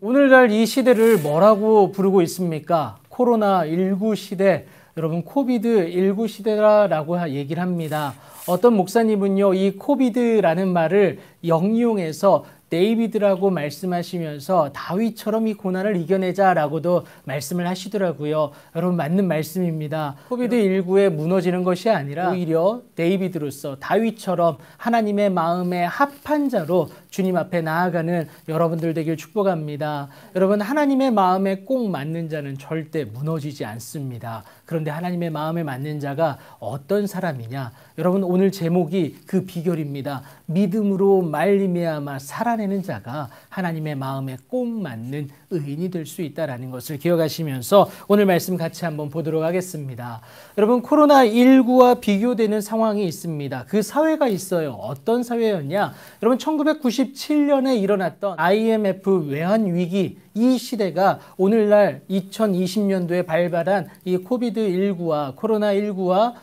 오늘날 이 시대를 뭐라고 부르고 있습니까? 코로나19 시대, 여러분 코비드19 시대라고 얘기를 합니다. 어떤 목사님은요, 이 코비드라는 말을 영이용해서 데이비드라고 말씀하시면서 다윗처럼 이 고난을 이겨내자라고도 말씀을 하시더라고요. 여러분 맞는 말씀입니다. 코비드19에 무너지는 것이 아니라 오히려 데이비드로서 다윗처럼 하나님의 마음에 합한 자로 주님 앞에 나아가는 여러분들 되길 축복합니다. 여러분 하나님의 마음에 꼭 맞는 자는 절대 무너지지 않습니다. 그런데 하나님의 마음에 맞는 자가 어떤 사람이냐? 여러분 오늘 제목이 그 비결입니다. 믿음으로 말미암아 살아내는 자가 하나님의 마음에 꼭 맞는 의인이 될 수 있다는 것을 기억하시면서 오늘 말씀 같이 한번 보도록 하겠습니다. 여러분 코로나19와 비교되는 상황이 있습니다. 그 사회가 있어요. 어떤 사회였냐? 여러분 1997년에 일어났던 IMF 외환위기, 이 시대가 오늘날 2020년도에 발발한 이 코비드19와 코로나19와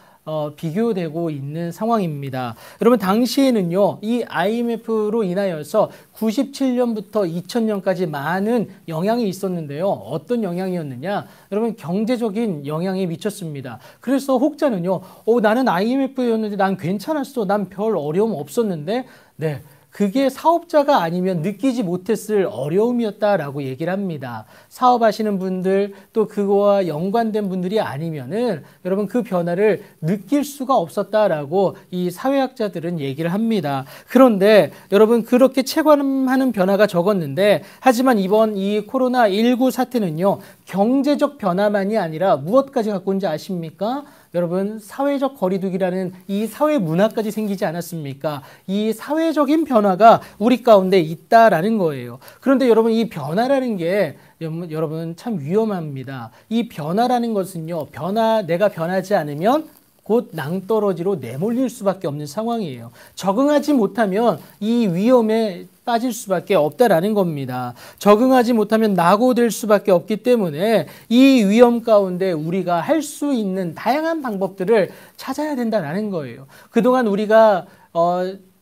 비교되고 있는 상황입니다. 여러분 당시에는요, 이 IMF로 인하여서 97년부터 2000년까지 많은 영향이 있었는데요. 어떤 영향이었느냐? 여러분 경제적인 영향이 미쳤습니다. 그래서 혹자는요, 나는 IMF였는데 난 괜찮았어. 난 별 어려움 없었는데, 네. 그게 사업자가 아니면 느끼지 못했을 어려움이었다라고 얘기를 합니다. 사업하시는 분들 또 그거와 연관된 분들이 아니면은 여러분 그 변화를 느낄 수가 없었다라고 이 사회학자들은 얘기를 합니다. 그런데 여러분 그렇게 체감하는 변화가 적었는데 하지만 이번 이 코로나19 사태는요, 경제적 변화만이 아니라 무엇까지 갖고 온지 아십니까? 여러분 사회적 거리두기라는 이 사회 문화까지 생기지 않았습니까? 이 사회적인 변화가 우리 가운데 있다라는 거예요. 그런데 여러분 이 변화라는 게 여러분 참 위험합니다. 이 변화라는 것은요, 내가 변하지 않으면 곧 낭떠러지로 내몰릴 수밖에 없는 상황이에요. 적응하지 못하면 이 위험에 빠질 수밖에 없다라는 겁니다. 적응하지 못하면 낙오될 수밖에 없기 때문에 이 위험 가운데 우리가 할 수 있는 다양한 방법들을 찾아야 된다라는 거예요. 그동안 우리가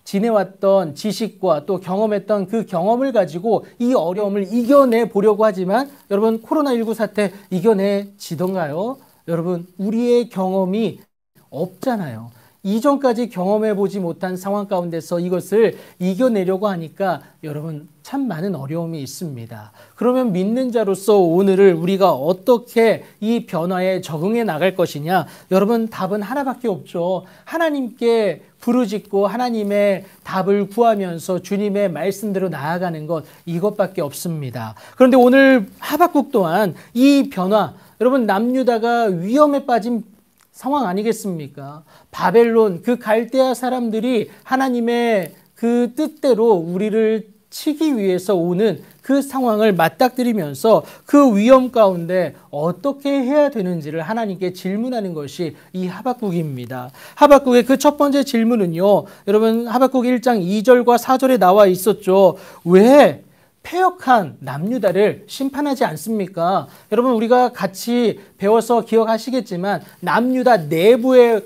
지내왔던 지식과 또 경험했던 그 경험을 가지고 이 어려움을 이겨내 보려고 하지만 여러분 코로나19 사태 이겨내지던가요? 여러분 우리의 경험이 없잖아요. 이전까지 경험해보지 못한 상황 가운데서 이것을 이겨내려고 하니까 여러분 참 많은 어려움이 있습니다. 그러면 믿는 자로서 오늘을 우리가 어떻게 이 변화에 적응해 나갈 것이냐? 여러분 답은 하나밖에 없죠. 하나님께 부르짖고 하나님의 답을 구하면서 주님의 말씀대로 나아가는 것, 이것밖에 없습니다. 그런데 오늘 하박국 또한 이 변화, 여러분 남유다가 위험에 빠진 상황 아니겠습니까? 바벨론 그 갈대아 사람들이 하나님의 그 뜻대로 우리를 치기 위해서 오는 그 상황을 맞닥뜨리면서 그 위험 가운데 어떻게 해야 되는지를 하나님께 질문하는 것이 이 하박국입니다. 하박국의 그 첫 번째 질문은요, 여러분 하박국 1장 2절과 4절에 나와 있었죠. 왜 패역한 남유다를 심판하지 않습니까? 여러분 우리가 같이 배워서 기억하시겠지만 남유다 내부에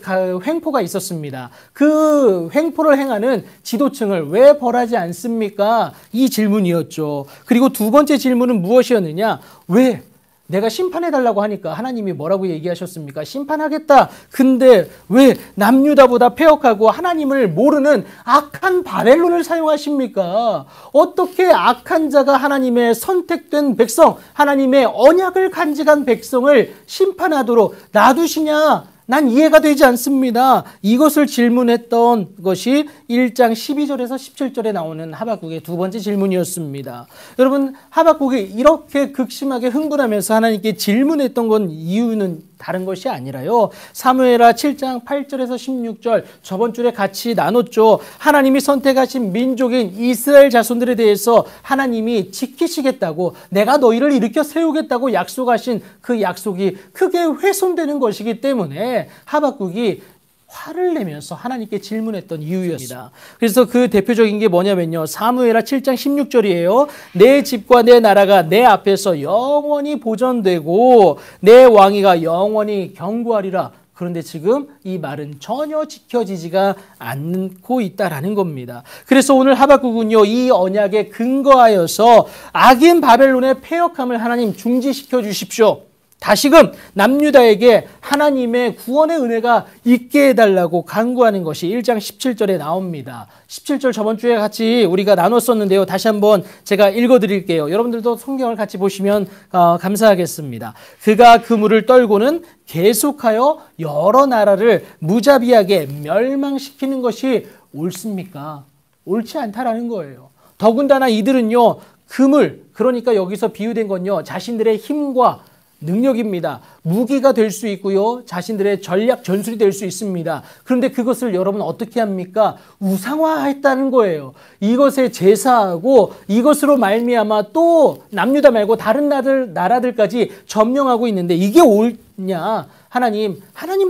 횡포가 있었습니다. 그 횡포를 행하는 지도층을 왜 벌하지 않습니까? 이 질문이었죠. 그리고 두 번째 질문은 무엇이었느냐? 왜? 내가 심판해달라고 하니까 하나님이 뭐라고 얘기하셨습니까? 심판하겠다. 근데 왜 남유다보다 패역하고 하나님을 모르는 악한 바벨론을 사용하십니까? 어떻게 악한 자가 하나님의 선택된 백성, 하나님의 언약을 간직한 백성을 심판하도록 놔두시냐? 난 이해가 되지 않습니다. 이것을 질문했던 것이 1장 12절에서 17절에 나오는 하박국의 두 번째 질문이었습니다. 여러분 하박국이 이렇게 극심하게 흥분하면서 하나님께 질문했던 건 이유는 다른 것이 아니라요. 사무엘하 7장 8절에서 16절 저번 주에 같이 나눴죠. 하나님이 선택하신 민족인 이스라엘 자손들에 대해서 하나님이 지키시겠다고, 내가 너희를 일으켜 세우겠다고 약속하신 그 약속이 크게 훼손되는 것이기 때문에 하박국이 화를 내면서 하나님께 질문했던 이유였습니다. 그래서 그 대표적인 게 뭐냐면요, 사무엘하 7장 16절이에요. 내 집과 내 나라가 내 앞에서 영원히 보존되고 내 왕위가 영원히 견고하리라. 그런데 지금 이 말은 전혀 지켜지지가 않고 있다라는 겁니다. 그래서 오늘 하박국은요, 이 언약에 근거하여서 악인 바벨론의 패역함을 하나님 중지시켜 주십시오. 다시금 남유다에게 하나님의 구원의 은혜가 있게 해달라고 간구하는 것이 1장 17절에 나옵니다. 17절 저번 주에 같이 우리가 나눴었는데요. 다시 한번 제가 읽어드릴게요. 여러분들도 성경을 같이 보시면 감사하겠습니다. 그가 그물을 떨고는 계속하여 여러 나라를 무자비하게 멸망시키는 것이 옳습니까? 옳지 않다라는 거예요. 더군다나 이들은요, 그물, 그러니까 여기서 비유된 건요, 자신들의 힘과 능력입니다. 무기가 될 수 있고요. 자신들의 전략 전술이 될 수 있습니다. 그런데 그것을 여러분 어떻게 합니까? 우상화했다는 거예요. 이것에 제사하고 이것으로 말미암아 또 남유다 말고 다른 나라들까지 점령하고 있는데 이게 옳냐? 하나님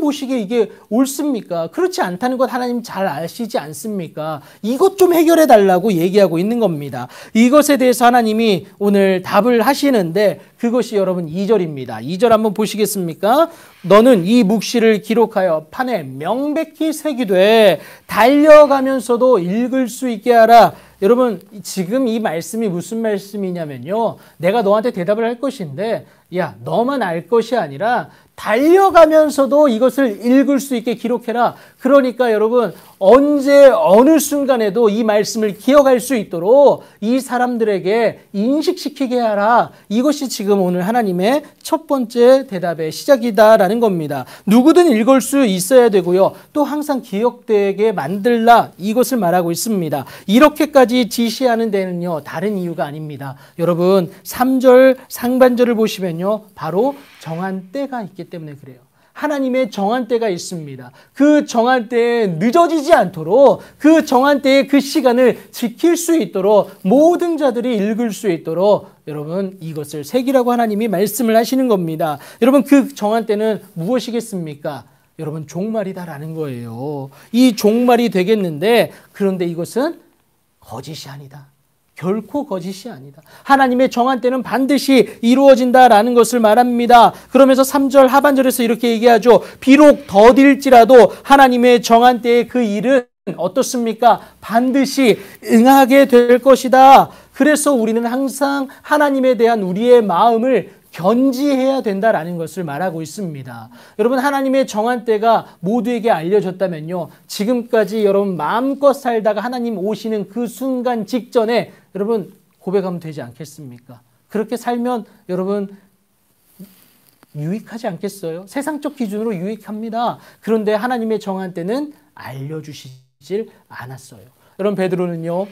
보시기에 이게 옳습니까? 그렇지 않다는 것 하나님 잘 아시지 않습니까? 이것 좀 해결해 달라고 얘기하고 있는 겁니다. 이것에 대해서 하나님이 오늘 답을 하시는데 그것이 여러분 2절입니다. 2절 한번 보시겠습니까? 너는 이 묵시를 기록하여 판에 명백히 새기되 달려가면서도 읽을 수 있게 하라. 여러분 지금 이 말씀이 무슨 말씀이냐면요. 내가 너한테 대답을 할 것인데 야 너만 알 것이 아니라 달려가면서도 이것을 읽을 수 있게 기록해라. 그러니까 여러분 언제 어느 순간에도 이 말씀을 기억할 수 있도록 이 사람들에게 인식시키게 하라. 이것이 지금 오늘 하나님의 첫 번째 대답의 시작이다라는 겁니다. 누구든 읽을 수 있어야 되고요. 또 항상 기억되게 만들라. 이것을 말하고 있습니다. 이렇게까지 지시하는 데는요. 다른 이유가 아닙니다. 여러분 3절 상반절을 보시면요. 바로 정한 때가 있기 때문에 그래요. 하나님의 정한 때가 있습니다. 그 정한 때에 늦어지지 않도록 그 정한 때에 그 시간을 지킬 수 있도록 모든 자들이 읽을 수 있도록 여러분 이것을 새기라고 하나님이 말씀을 하시는 겁니다. 여러분 그 정한 때는 무엇이겠습니까? 여러분 종말이다라는 거예요. 이 종말이 되겠는데 그런데 이것은 거짓이 아니다. 결코 거짓이 아니다. 하나님의 정한 때는 반드시 이루어진다라는 것을 말합니다. 그러면서 3절 하반절에서 이렇게 얘기하죠. 비록 더딜지라도 하나님의 정한 때의 그 일은 어떻습니까? 반드시 응하게 될 것이다. 그래서 우리는 항상 하나님에 대한 우리의 마음을 견지해야 된다라는 것을 말하고 있습니다. 여러분 하나님의 정한 때가 모두에게 알려졌다면요. 지금까지 여러분 마음껏 살다가 하나님 오시는 그 순간 직전에 여러분 고백하면 되지 않겠습니까? 그렇게 살면 여러분 유익하지 않겠어요? 세상적 기준으로 유익합니다. 그런데 하나님의 정한 때는 알려주시질 않았어요. 여러분 베드로는요.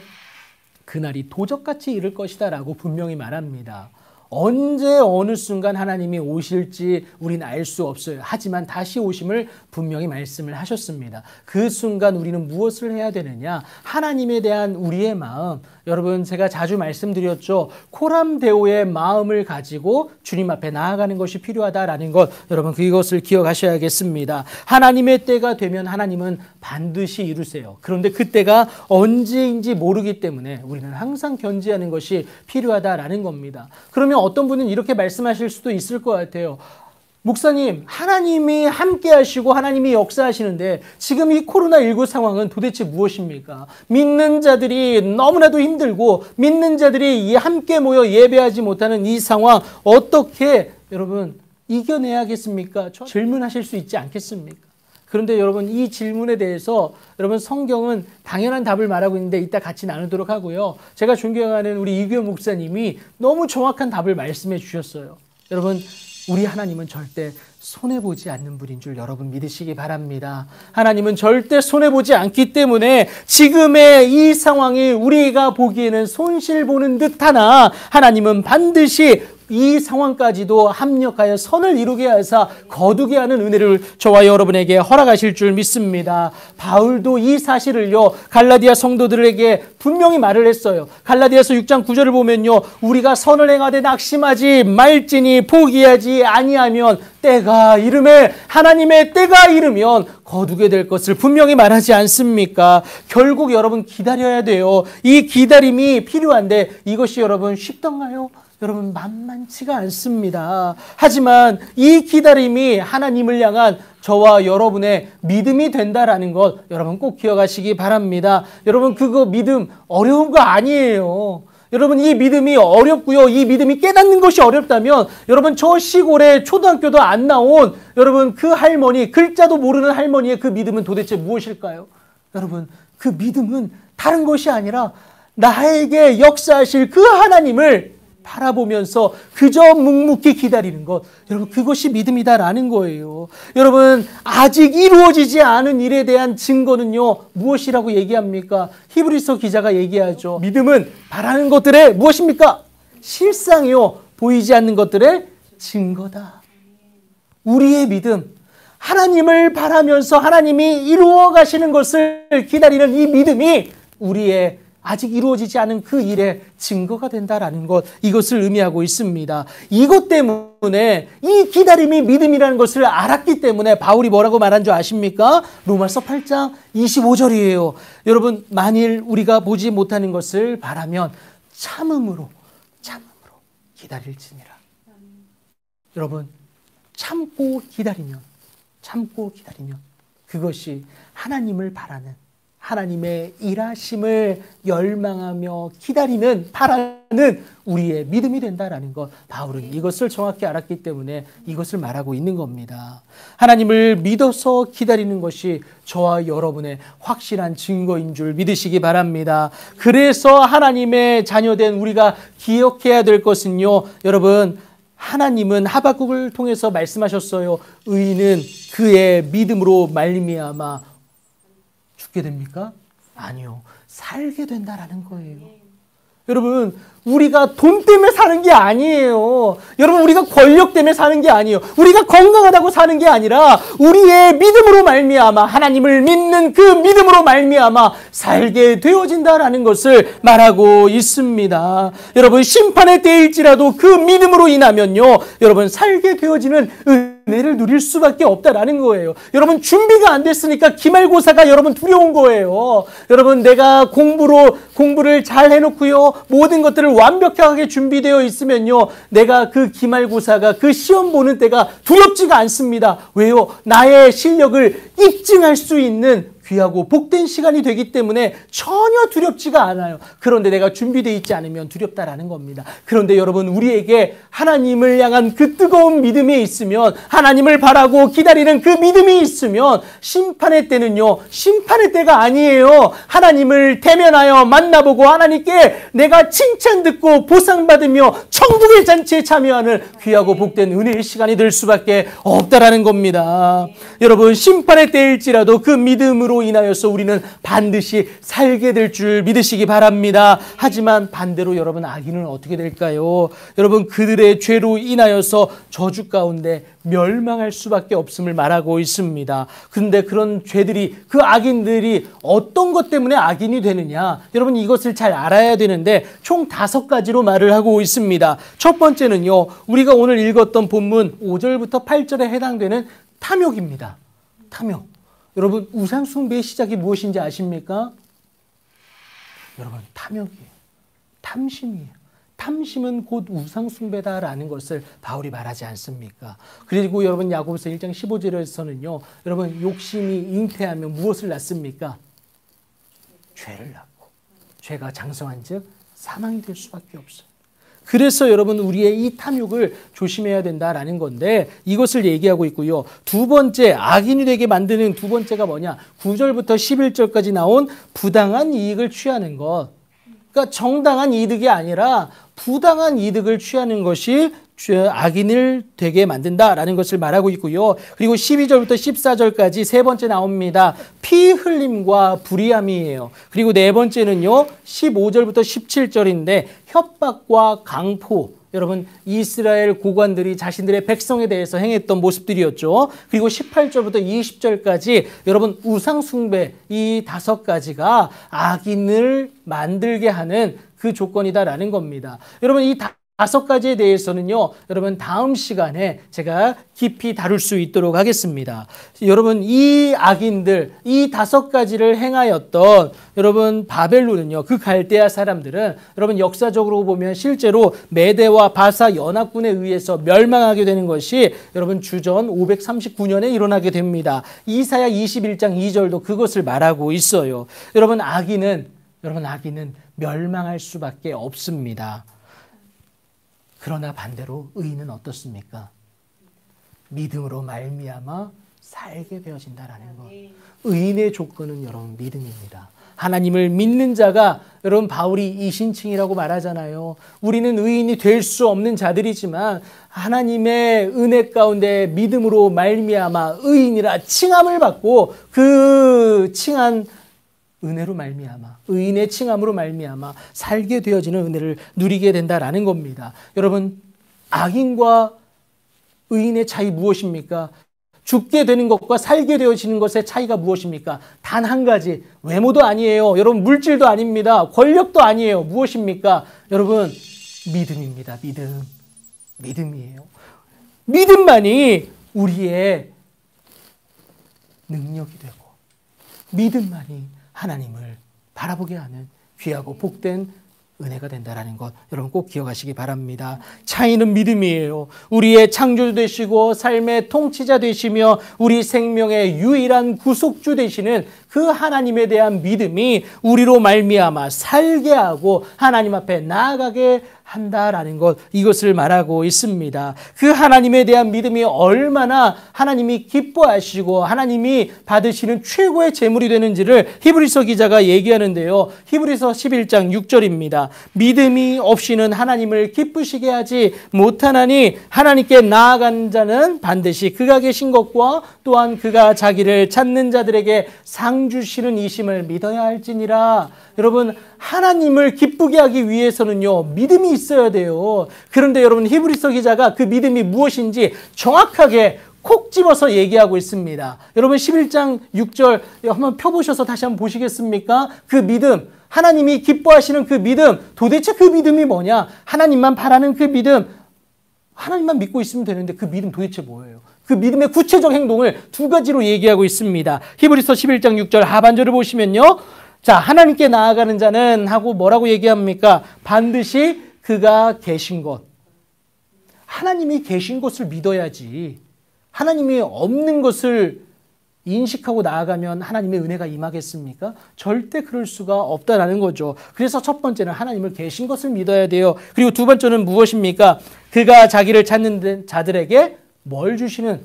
그날이 도적같이 이를 것이다 라고 분명히 말합니다. 언제 어느 순간 하나님이 오실지 우리는 알 수 없어요. 하지만 다시 오심을 분명히 말씀을 하셨습니다. 그 순간 우리는 무엇을 해야 되느냐? 하나님에 대한 우리의 마음, 여러분 제가 자주 말씀드렸죠. 코람데오의 마음을 가지고 주님 앞에 나아가는 것이 필요하다라는 것, 여러분 그것을 기억하셔야겠습니다. 하나님의 때가 되면 하나님은 반드시 이루세요. 그런데 그때가 언제인지 모르기 때문에 우리는 항상 견지하는 것이 필요하다라는 겁니다. 그러면 어떤 분은 이렇게 말씀하실 수도 있을 것 같아요. 목사님, 하나님이 함께 하시고 하나님이 역사하시는데 지금 이 코로나19 상황은 도대체 무엇입니까? 믿는 자들이 너무나도 힘들고 믿는 자들이 함께 모여 예배하지 못하는 이 상황 어떻게 여러분 이겨내야겠습니까? 질문하실 수 있지 않겠습니까? 그런데 여러분 이 질문에 대해서 여러분 성경은 당연한 답을 말하고 있는데 이따 같이 나누도록 하고요. 제가 존경하는 우리 이규호 목사님이 너무 정확한 답을 말씀해 주셨어요. 여러분 우리 하나님은 절대 손해보지 않는 분인 줄 여러분 믿으시기 바랍니다. 하나님은 절대 손해보지 않기 때문에 지금의 이 상황이 우리가 보기에는 손실보는 듯하나 하나님은 반드시 이 상황까지도 합력하여 선을 이루게 하사 거두게 하는 은혜를 저와 여러분에게 허락하실 줄 믿습니다. 바울도 이 사실을요 갈라디아 성도들에게 분명히 말을 했어요. 갈라디아서 6장 9절을 보면요 우리가 선을 행하되 낙심하지 말지니 포기하지 아니하면 때가 이르매 하나님의 때가 이르면 거두게 될 것을 분명히 말하지 않습니까? 결국 여러분 기다려야 돼요. 이 기다림이 필요한데 이것이 여러분 쉽던가요? 여러분 만만치가 않습니다. 하지만 이 기다림이 하나님을 향한 저와 여러분의 믿음이 된다라는 것 여러분 꼭 기억하시기 바랍니다. 여러분 그거 믿음 어려운 거 아니에요. 여러분 이 믿음이 어렵고요. 이 믿음이 깨닫는 것이 어렵다면 여러분 저 시골에 초등학교도 안 나온 여러분 그 할머니 글자도 모르는 할머니의 그 믿음은 도대체 무엇일까요? 여러분 그 믿음은 다른 것이 아니라 나에게 역사하실 그 하나님을 바라보면서 그저 묵묵히 기다리는 것. 여러분 그것이 믿음이다라는 거예요. 여러분 아직 이루어지지 않은 일에 대한 증거는요. 무엇이라고 얘기합니까? 히브리서 기자가 얘기하죠. 믿음은 바라는 것들의 무엇입니까? 실상이요. 보이지 않는 것들의 증거다. 우리의 믿음. 하나님을 바라면서 하나님이 이루어 가시는 것을 기다리는 이 믿음이 우리의 아직 이루어지지 않은 그 일의 증거가 된다라는 것, 이것을 의미하고 있습니다. 이것 때문에 이 기다림이 믿음이라는 것을 알았기 때문에 바울이 뭐라고 말한 줄 아십니까? 로마서 8장 25절이에요. 여러분 만일 우리가 보지 못하는 것을 바라면 참음으로 기다릴지니라. 여러분 참고 기다리면 그것이 하나님을 바라는 하나님의 일하심을 열망하며 기다리는 바라는 우리의 믿음이 된다라는 것. 바울은 이것을 정확히 알았기 때문에 이것을 말하고 있는 겁니다. 하나님을 믿어서 기다리는 것이 저와 여러분의 확실한 증거인 줄 믿으시기 바랍니다. 그래서 하나님의 자녀된 우리가 기억해야 될 것은요. 여러분 하나님은 하박국을 통해서 말씀하셨어요. 의인은 그의 믿음으로 말미암아 죽게 됩니까? 아니요. 살게 된다라는 거예요. 여러분 우리가 돈 때문에 사는 게 아니에요. 여러분 우리가 권력 때문에 사는 게 아니에요. 우리가 건강하다고 사는 게 아니라 우리의 믿음으로 말미암아 하나님을 믿는 그 믿음으로 말미암아 살게 되어진다라는 것을 말하고 있습니다. 여러분 심판의 때일지라도 그 믿음으로 인하면요. 여러분 살게 되어지는 은혜를 누릴 수밖에 없다라는 거예요. 여러분 준비가 안 됐으니까 기말고사가 여러분 두려운 거예요. 여러분 내가 공부를 잘 해놓고요. 모든 것들을 완벽하게 준비되어 있으면요. 내가 그 기말고사가 그 시험 보는 때가 두렵지가 않습니다. 왜요? 나의 실력을 입증할 수 있는 귀하고 복된 시간이 되기 때문에 전혀 두렵지가 않아요. 그런데 내가 준비되어 있지 않으면 두렵다라는 겁니다. 그런데 여러분 우리에게 하나님을 향한 그 뜨거운 믿음이 있으면 하나님을 바라고 기다리는 그 믿음이 있으면 심판의 때는요. 심판의 때가 아니에요. 하나님을 대면하여 만나보고 하나님께 내가 칭찬 듣고 보상받으며 천국의 잔치에 참여하는 귀하고 복된 은혜의 시간이 될 수밖에 없다라는 겁니다. 여러분 심판의 때일지라도 그 믿음으로 인하여서 우리는 반드시 살게 될 줄 믿으시기 바랍니다. 하지만 반대로 여러분 악인은 어떻게 될까요? 여러분 그들의 죄로 인하여서 저주 가운데 멸망할 수밖에 없음을 말하고 있습니다. 그런데 그런 죄들이 그 악인들이 어떤 것 때문에 악인이 되느냐? 여러분 이것을 잘 알아야 되는데 총 5가지로 말을 하고 있습니다. 첫 번째는요. 우리가 오늘 읽었던 본문 5절부터 8절에 해당되는 탐욕입니다. 탐욕. 여러분 우상 숭배의 시작이 무엇인지 아십니까? 여러분 탐욕이에요. 탐심이에요. 탐심은 곧 우상 숭배다라는 것을 바울이 말하지 않습니까? 그리고 여러분 야고보서 1장 15절에서는요. 여러분 욕심이 잉태하면 무엇을 낳습니까? 죄를 낳고 죄가 장성한즉 사망이 될 수밖에 없어요. 그래서 여러분 우리의 이 탐욕을 조심해야 된다라는 건데 이것을 얘기하고 있고요. 두 번째 악인이 되게 만드는 두 번째가 뭐냐? 9절부터 11절까지 나온 부당한 이익을 취하는 것. 그러니까 정당한 이득이 아니라 부당한 이득을 취하는 것이 악인을 되게 만든다라는 것을 말하고 있고요. 그리고 12절부터 14절까지 세 번째 나옵니다. 피 흘림과 불의함이에요. 그리고 네 번째는요. 15절부터 17절인데 협박과 강포. 여러분 이스라엘 고관들이 자신들의 백성에 대해서 행했던 모습들이었죠. 그리고 18절부터 20절까지 여러분 우상 숭배 이 5가지가 악인을 만들게 하는 그 조건이다라는 겁니다. 여러분 이 다섯 가지에 대해서는요, 여러분 다음 시간에 제가 깊이 다룰 수 있도록 하겠습니다. 여러분 이 악인들, 이 다섯 가지를 행하였던 여러분 바벨론은요, 그 갈대아 사람들은 여러분 역사적으로 보면 실제로 메대와 바사 연합군에 의해서 멸망하게 되는 것이 여러분 주전 539년에 일어나게 됩니다. 이사야 21장 2절도 그것을 말하고 있어요. 여러분 악인은 멸망할 수밖에 없습니다. 그러나 반대로 의인은 어떻습니까? 믿음으로 말미암아 살게 되어진다라는 것. 의인의 조건은 여러분 믿음입니다. 하나님을 믿는 자가 여러분 바울이 이신칭이라고 말하잖아요. 우리는 의인이 될 수 없는 자들이지만 하나님의 은혜 가운데 믿음으로 말미암아 의인이라 칭함을 받고 그 칭한 은혜로 말미암아 의인의 칭함으로 말미암아 살게 되어지는 은혜를 누리게 된다라는 겁니다. 여러분 악인과 의인의 차이 무엇입니까? 죽게 되는 것과 살게 되어지는 것의 차이가 무엇입니까? 단 한 가지, 외모도 아니에요. 여러분 물질도 아닙니다. 권력도 아니에요. 무엇입니까? 여러분 믿음입니다. 믿음이에요. 믿음만이 우리의 능력이 되고 믿음만이 하나님을 바라보게 하는 귀하고 복된 은혜가 된다라는 것 여러분 꼭 기억하시기 바랍니다. 차이는 믿음이에요. 우리의 창조 되시고 삶의 통치자 되시며 우리 생명의 유일한 구속주 되시는 그 하나님에 대한 믿음이 우리로 말미암아 살게 하고 하나님 앞에 나아가게 한다라는 것, 이것을 말하고 있습니다. 그 하나님에 대한 믿음이 얼마나 하나님이 기뻐하시고 하나님이 받으시는 최고의 재물이 되는지를 히브리서 기자가 얘기하는데요. 히브리서 11장 6절입니다. 믿음이 없이는 하나님을 기쁘시게 하지 못하나니 하나님께 나아간 자는 반드시 그가 계신 것과 또한 그가 자기를 찾는 자들에게 상 주시는 이심을 믿어야 할지니라. 여러분 하나님을 기쁘게 하기 위해서는요 믿음이 있어야 돼요. 그런데 여러분 히브리서 기자가 그 믿음이 무엇인지 정확하게 콕 집어서 얘기하고 있습니다. 여러분 11장 6절 한번 펴보셔서 다시 한번 보시겠습니까? 그 믿음, 하나님이 기뻐하시는 그 믿음, 도대체 그 믿음이 뭐냐? 하나님만 바라는 그 믿음, 하나님만 믿고 있으면 되는데 그 믿음 도대체 뭐예요? 그 믿음의 구체적 행동을 두 가지로 얘기하고 있습니다. 히브리서 11장 6절 하반절을 보시면요. 자, 하나님께 나아가는 자는 하고 뭐라고 얘기합니까? 반드시 그가 계신 것. 하나님이 계신 것을 믿어야지. 하나님이 없는 것을 인식하고 나아가면 하나님의 은혜가 임하겠습니까? 절대 그럴 수가 없다라는 거죠. 그래서 첫 번째는 하나님을 계신 것을 믿어야 돼요. 그리고 두 번째는 무엇입니까? 그가 자기를 찾는 자들에게 뭘 주시는?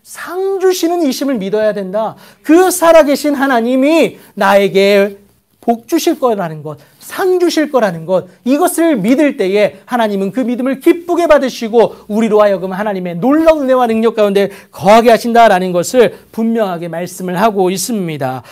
상 주시는 이심을 믿어야 된다. 그 살아계신 하나님이 나에게 복 주실 거라는 것, 상 주실 거라는 것, 이것을 믿을 때에 하나님은 그 믿음을 기쁘게 받으시고 우리로 하여금 하나님의 놀라운 은혜와 능력 가운데 거하게 하신다라는 것을 분명하게 말씀을 하고 있습니다.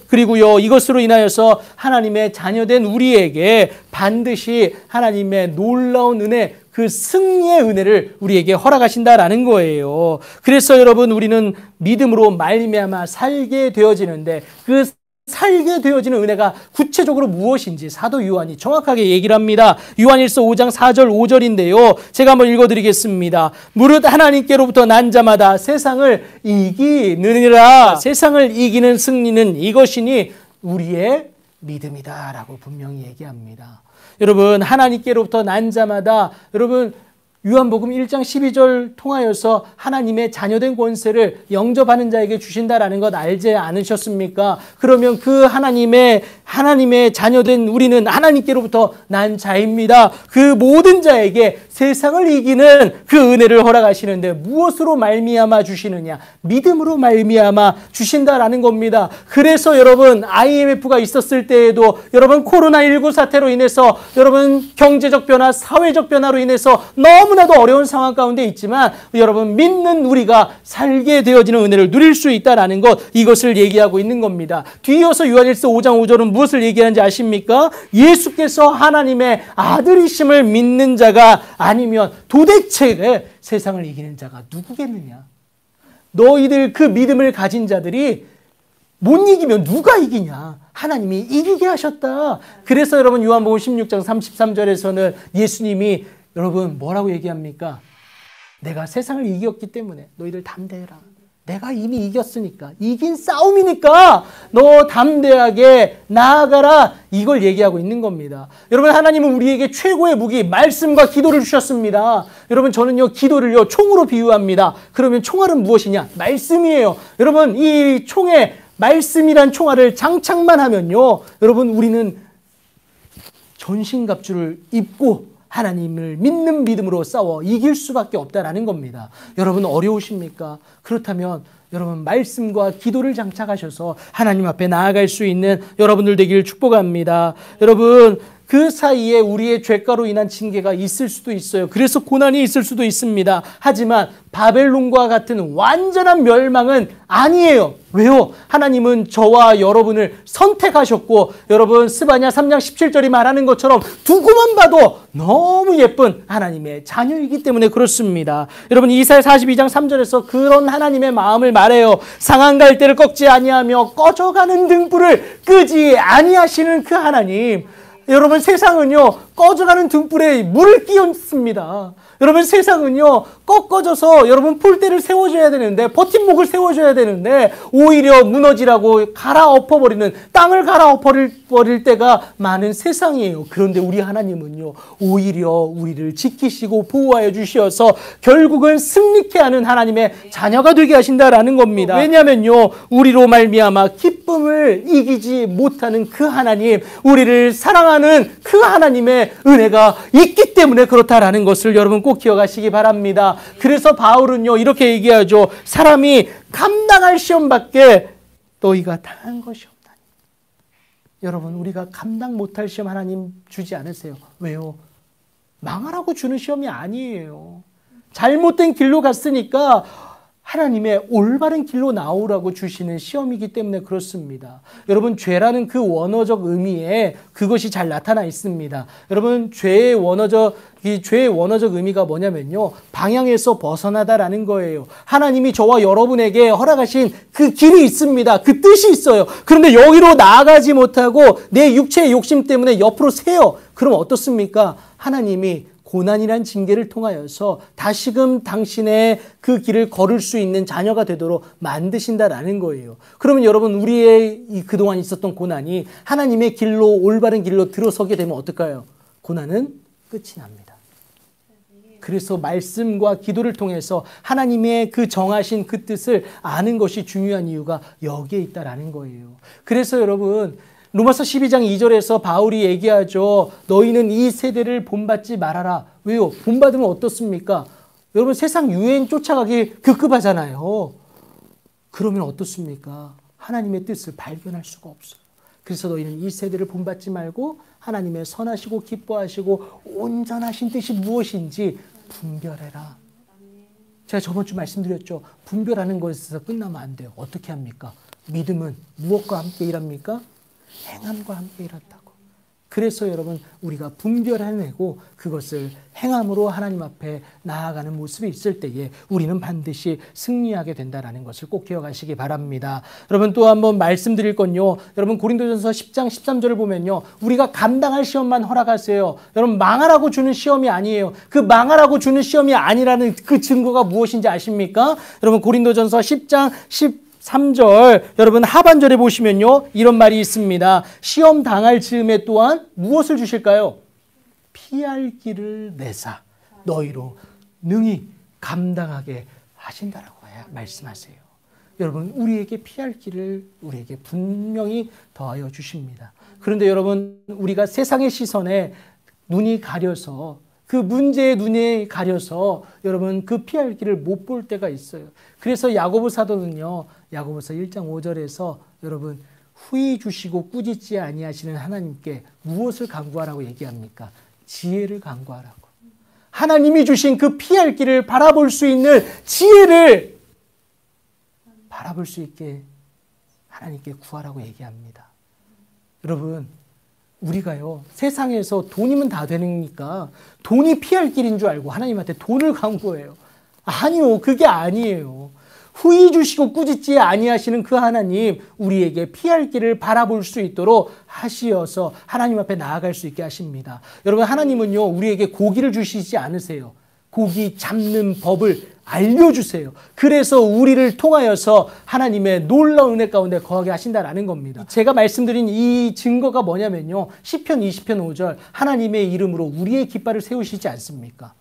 그리고요 이것으로 인하여서 하나님의 자녀된 우리에게 반드시 하나님의 놀라운 은혜, 그 승리의 은혜를 우리에게 허락하신다라는 거예요. 그래서 여러분 우리는 믿음으로 말미암아 살게 되어지는데 그 살게 되어지는 은혜가 구체적으로 무엇인지 사도 요한이 정확하게 얘기를 합니다. 요한일서 5장 4절 5절인데요. 제가 한번 읽어드리겠습니다. 무릇 하나님께로부터 난 자마다 세상을 이기느니라. 세상을 이기는 승리는 이것이니 우리의 믿음이다라고 분명히 얘기합니다. 여러분 하나님께로부터 난 자마다 여러분 요한복음 1장 12절 통하여서 하나님의 자녀된 권세를 영접하는 자에게 주신다라는 것 알지 않으셨습니까? 그러면 그 하나님의 자녀된 우리는 하나님께로부터 난 자입니다. 그 모든 자에게 세상을 이기는 그 은혜를 허락하시는데 무엇으로 말미암아 주시느냐? 믿음으로 말미암아 주신다라는 겁니다. 그래서 여러분 IMF가 있었을 때에도 여러분 코로나19 사태로 인해서 여러분 경제적 변화, 사회적 변화로 인해서 너무나도 어려운 상황 가운데 있지만 여러분 믿는 우리가 살게 되어지는 은혜를 누릴 수 있다라는 것, 이것을 얘기하고 있는 겁니다. 뒤이어서 요한일서 5장 5절은 무엇을 얘기하는지 아십니까? 예수께서 하나님의 아들이심을 믿는 자가 아니면 도대체 세상을 이기는 자가 누구겠느냐? 너희들 그 믿음을 가진 자들이 못 이기면 누가 이기냐? 하나님이 이기게 하셨다. 그래서 여러분 요한복음 16장 33절에서는 예수님이 여러분 뭐라고 얘기합니까? 내가 세상을 이겼기 때문에 너희들 담대해라. 내가 이미 이겼으니까, 이긴 싸움이니까 너 담대하게 나아가라. 이걸 얘기하고 있는 겁니다. 여러분, 하나님은 우리에게 최고의 무기 말씀과 기도를 주셨습니다. 여러분, 저는요 기도를요 총으로 비유합니다. 그러면 총알은 무엇이냐? 말씀이에요. 여러분, 이 총에 말씀이란 총알을 장착만 하면요, 여러분, 우리는 전신갑주를 입고 하나님을 믿는 믿음으로 싸워 이길 수밖에 없다라는 겁니다. 여러분, 어려우십니까? 그렇다면 여러분, 말씀과 기도를 장착하셔서 하나님 앞에 나아갈 수 있는 여러분들 되기를 축복합니다. 여러분, 그 사이에 우리의 죄가로 인한 징계가 있을 수도 있어요. 그래서 고난이 있을 수도 있습니다. 하지만 바벨론과 같은 완전한 멸망은 아니에요. 왜요? 하나님은 저와 여러분을 선택하셨고, 여러분 스바냐 3장 17절이 말하는 것처럼 두고만 봐도 너무 예쁜 하나님의 자녀이기 때문에 그렇습니다. 여러분, 이사야 42장 3절에서 그런 하나님의 마음을 말해요. 상한 갈대를 꺾지 아니하며 꺼져가는 등불을 끄지 아니하시는 그 하나님. 여러분, 세상은요 꺼져가는 등불에 물을 끼얹습니다. 여러분, 세상은요 꺾어져서 여러분 폴대를 세워줘야 되는데, 버팀목을 세워줘야 되는데 오히려 무너지라고 갈아엎어버리는, 땅을 갈아엎어버릴 때가 많은 세상이에요. 그런데 우리 하나님은요 오히려 우리를 지키시고 보호하여 주셔서 결국은 승리케 하는 하나님의 자녀가 되게 하신다라는 겁니다. 왜냐하면요 우리로 말미암아 기쁨을 이기지 못하는 그 하나님, 우리를 사랑하는 그 하나님의 은혜가 있기 때문에 그렇다라는 것을 여러분 꼭 기억하시기 바랍니다. 그래서 바울은요 이렇게 얘기하죠. 사람이 감당할 시험밖에 너희가 당한 것이 없다니. 여러분, 우리가 감당 못할 시험 하나님 주지 않으세요. 왜요? 망하라고 주는 시험이 아니에요. 잘못된 길로 갔으니까 하나님의 올바른 길로 나오라고 주시는 시험이기 때문에 그렇습니다. 여러분, 죄라는 그 원어적 의미에 그것이 잘 나타나 있습니다. 여러분, 죄의 원어적 의미가 뭐냐면요, 방향에서 벗어나다라는 거예요. 하나님이 저와 여러분에게 허락하신 그 길이 있습니다. 그 뜻이 있어요. 그런데 여기로 나아가지 못하고 내 육체의 욕심 때문에 옆으로 새요. 그럼 어떻습니까? 하나님이 고난이란 징계를 통하여서 다시금 당신의 그 길을 걸을 수 있는 자녀가 되도록 만드신다라는 거예요. 그러면 여러분, 우리의 그동안 있었던 고난이 하나님의 길로, 올바른 길로 들어서게 되면 어떨까요? 고난은 끝이 납니다. 그래서 말씀과 기도를 통해서 하나님의 그 정하신 그 뜻을 아는 것이 중요한 이유가 여기에 있다라는 거예요. 그래서 여러분, 로마서 12장 2절에서 바울이 얘기하죠. 너희는 이 세대를 본받지 말아라. 왜요? 본받으면 어떻습니까? 여러분, 세상 유행 쫓아가기 급급하잖아요. 그러면 어떻습니까? 하나님의 뜻을 발견할 수가 없어요. 그래서 너희는 이 세대를 본받지 말고 하나님의 선하시고 기뻐하시고 온전하신 뜻이 무엇인지 분별해라. 제가 저번 주 말씀드렸죠. 분별하는 것에서 끝나면 안 돼요. 어떻게 합니까? 믿음은 무엇과 함께 일합니까? 행함과 함께 일한다고. 그래서 여러분, 우리가 분별해내고 그것을 행함으로 하나님 앞에 나아가는 모습이 있을 때에 우리는 반드시 승리하게 된다는 것을 꼭 기억하시기 바랍니다. 여러분, 또 한번 말씀드릴 건요, 여러분 고린도전서 10장 13절을 보면요, 우리가 감당할 시험만 허락하세요. 여러분, 망하라고 주는 시험이 아니에요. 그 망하라고 주는 시험이 아니라는 그 증거가 무엇인지 아십니까? 여러분, 고린도전서 10장 13절 여러분 하반절에 보시면요, 이런 말이 있습니다. 시험 당할 즈음에 또한 무엇을 주실까요? 피할 길을 내사 너희로 능히 감당하게 하신다라고 말씀하세요. 여러분, 우리에게 피할 길을 우리에게 분명히 더하여 주십니다. 그런데 여러분, 우리가 세상의 시선에 눈이 가려서, 그 문제의 눈에 가려서 여러분 그 피할 길을 못 볼 때가 있어요. 그래서 야고보 사도는요, 야고보서 1장 5절에서 여러분, 후히 주시고 꾸짖지 아니하시는 하나님께 무엇을 간구하라고 얘기합니까? 지혜를 간구하라고. 하나님이 주신 그 피할 길을 바라볼 수 있는 지혜를 바라볼 수 있게 하나님께 구하라고 얘기합니다. 여러분, 우리가요, 세상에서 돈이면 다 되니까 돈이 피할 길인 줄 알고 하나님한테 돈을 간구해요. 아니요, 그게 아니에요. 후히 주시고 꾸짖지 아니하시는 그 하나님, 우리에게 피할 길을 바라볼 수 있도록 하시어서 하나님 앞에 나아갈 수 있게 하십니다. 여러분, 하나님은요, 우리에게 고기를 주시지 않으세요. 고기 잡는 법을 알려주세요. 그래서 우리를 통하여서 하나님의 놀라운 은혜 가운데 거하게 하신다라는 겁니다. 제가 말씀드린 이 증거가 뭐냐면요, 시편 20편 5절, 하나님의 이름으로 우리의 깃발을 세우시지 않습니까?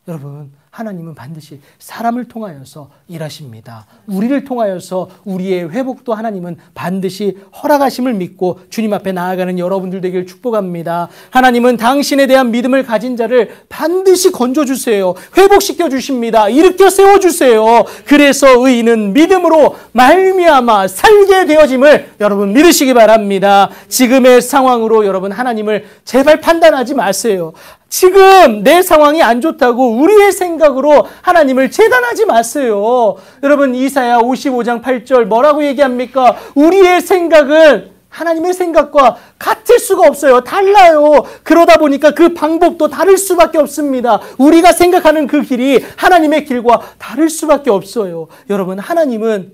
여러분, 하나님은 반드시 사람을 통하여서 일하십니다. 우리를 통하여서 우리의 회복도 하나님은 반드시 허락하심을 믿고 주님 앞에 나아가는 여러분들 되길 축복합니다. 하나님은 당신에 대한 믿음을 가진 자를 반드시 건져주세요. 회복시켜 주십니다. 일으켜 세워주세요. 그래서 의인은 믿음으로 말미암아 살게 되어짐을 여러분 믿으시기 바랍니다. 지금의 상황으로 여러분 하나님을 제발 판단하지 마세요. 지금 내 상황이 안 좋다고 우리의 생각으로 하나님을 재단하지 마세요. 여러분, 이사야 55장 8절 뭐라고 얘기합니까? 우리의 생각은 하나님의 생각과 같을 수가 없어요. 달라요. 그러다 보니까 그 방법도 다를 수밖에 없습니다. 우리가 생각하는 그 길이 하나님의 길과 다를 수밖에 없어요. 여러분, 하나님은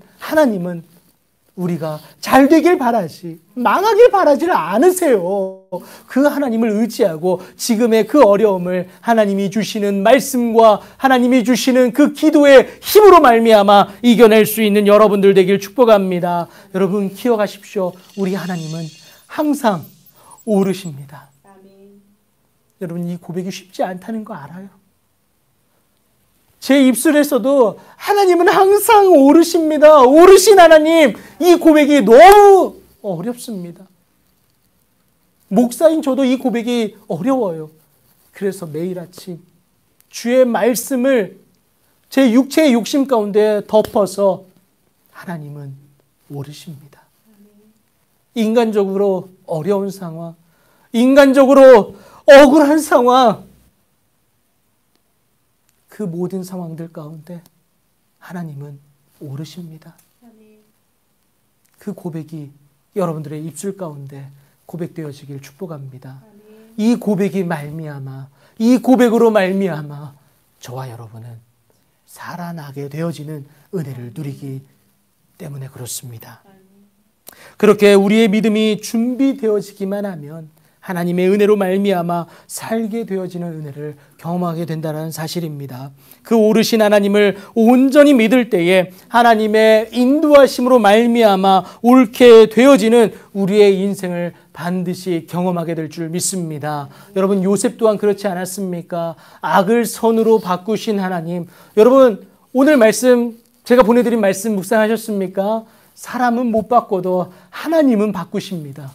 우리가 잘 되길 바라지 망하길 바라지를 않으세요. 그 하나님을 의지하고 지금의 그 어려움을 하나님이 주시는 말씀과 하나님이 주시는 그 기도의 힘으로 말미암아 이겨낼 수 있는 여러분들 되길 축복합니다. 여러분, 기억하십시오. 우리 하나님은 항상 오르십니다. 여러분, 이 고백이 쉽지 않다는 거 알아요? 제 입술에서도 하나님은 항상 오르십니다. 오르신 하나님, 이 고백이 너무 어렵습니다. 목사인 저도 이 고백이 어려워요. 그래서 매일 아침 주의 말씀을 제 육체의 욕심 가운데 덮어서 하나님은 오르십니다. 인간적으로 어려운 상황, 인간적으로 억울한 상황, 그 모든 상황들 가운데 하나님은 오르십니다. 그 고백이 여러분들의 입술 가운데 고백되어지길 축복합니다. 이 고백이 말미암아, 이 고백으로 말미암아 저와 여러분은 살아나게 되어지는 은혜를 누리기 때문에 그렇습니다. 그렇게 우리의 믿음이 준비되어지기만 하면 하나님의 은혜로 말미암아 살게 되어지는 은혜를 경험하게 된다는 사실입니다. 그 오르신 하나님을 온전히 믿을 때에 하나님의 인도하심으로 말미암아 옳게 되어지는 우리의 인생을 반드시 경험하게 될 줄 믿습니다. 여러분, 요셉 또한 그렇지 않았습니까? 악을 선으로 바꾸신 하나님. 여러분, 오늘 말씀, 제가 보내드린 말씀 묵상하셨습니까? 사람은 못 바꿔도 하나님은 바꾸십니다.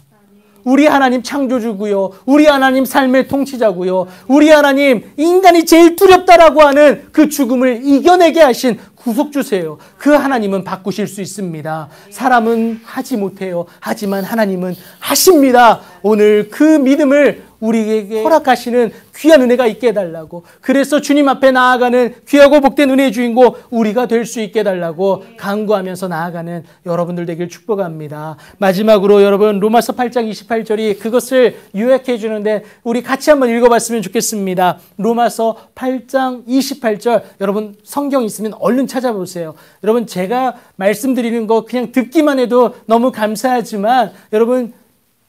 우리 하나님 창조주고요. 우리 하나님 삶의 통치자고요. 우리 하나님 인간이 제일 두렵다라고 하는 그 죽음을 이겨내게 하신 구속주세요. 그 하나님은 바꾸실 수 있습니다. 사람은 하지 못해요. 하지만 하나님은 하십니다. 오늘 그 믿음을 우리에게 허락하시는 귀한 은혜가 있게 해달라고, 그래서 주님 앞에 나아가는 귀하고 복된 은혜의 주인공 우리가 될 수 있게 해달라고 간구하면서 나아가는 여러분들 되길 축복합니다. 마지막으로 여러분, 로마서 8장 28절이 그것을 요약해 주는데 우리 같이 한번 읽어봤으면 좋겠습니다. 로마서 8장 28절, 여러분 성경 있으면 얼른 찾아보세요. 여러분, 제가 말씀드리는 거 그냥 듣기만 해도 너무 감사하지만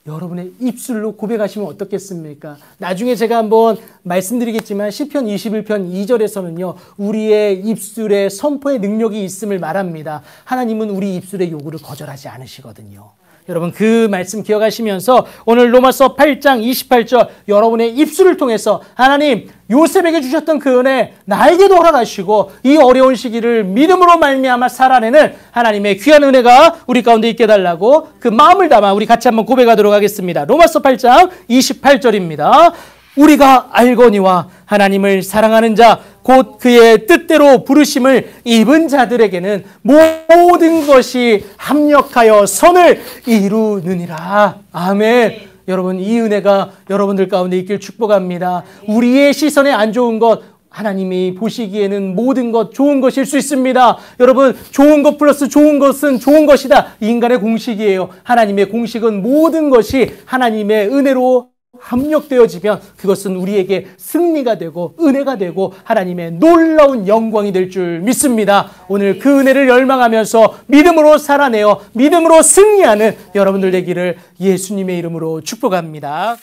여러분의 입술로 고백하시면 어떻겠습니까? 나중에 제가 한번 말씀드리겠지만 시편 21편 2절에서는요. 우리의 입술에 선포의 능력이 있음을 말합니다. 하나님은 우리 입술의 요구를 거절하지 않으시거든요. 여러분, 그 말씀 기억하시면서 오늘 로마서 8장 28절 여러분의 입술을 통해서 하나님 요셉에게 주셨던 그 은혜 나에게도 허락하시고 이 어려운 시기를 믿음으로 말미암아 살아내는 하나님의 귀한 은혜가 우리 가운데 있게 해달라고 그 마음을 담아 우리 같이 한번 고백하도록 하겠습니다. 로마서 8장 28절입니다. 우리가 알거니와 하나님을 사랑하는 자 곧 그의 뜻대로 부르심을 입은 자들에게는 모든 것이 합력하여 선을 이루느니라. 아멘. 여러분, 이 은혜가 여러분들 가운데 있길 축복합니다. 우리의 시선에 안 좋은 것 하나님이 보시기에는 모든 것 좋은 것일 수 있습니다. 여러분, 좋은 것 플러스 좋은 것은 좋은 것이다. 인간의 공식이에요. 하나님의 공식은 모든 것이 하나님의 은혜로 합력되어지면 그것은 우리에게 승리가 되고 은혜가 되고 하나님의 놀라운 영광이 될 줄 믿습니다. 오늘 그 은혜를 열망하면서 믿음으로 살아내어 믿음으로 승리하는 여러분들 되기를 예수님의 이름으로 축복합니다.